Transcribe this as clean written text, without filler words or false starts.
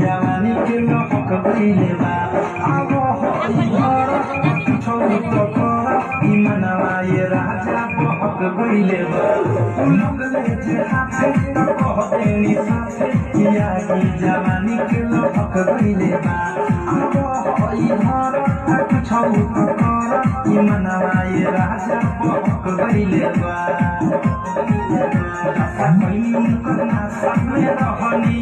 जवानी के लपक गइले बा अब ई मनवा ये राजा बहक गइले बा लगले जे हाथे त कहते नि साथे किया की जवानी के लपक गइले बा अब ई घर कुछ ई मनवा ये राजा बहक गइले बा करना सामने रहनी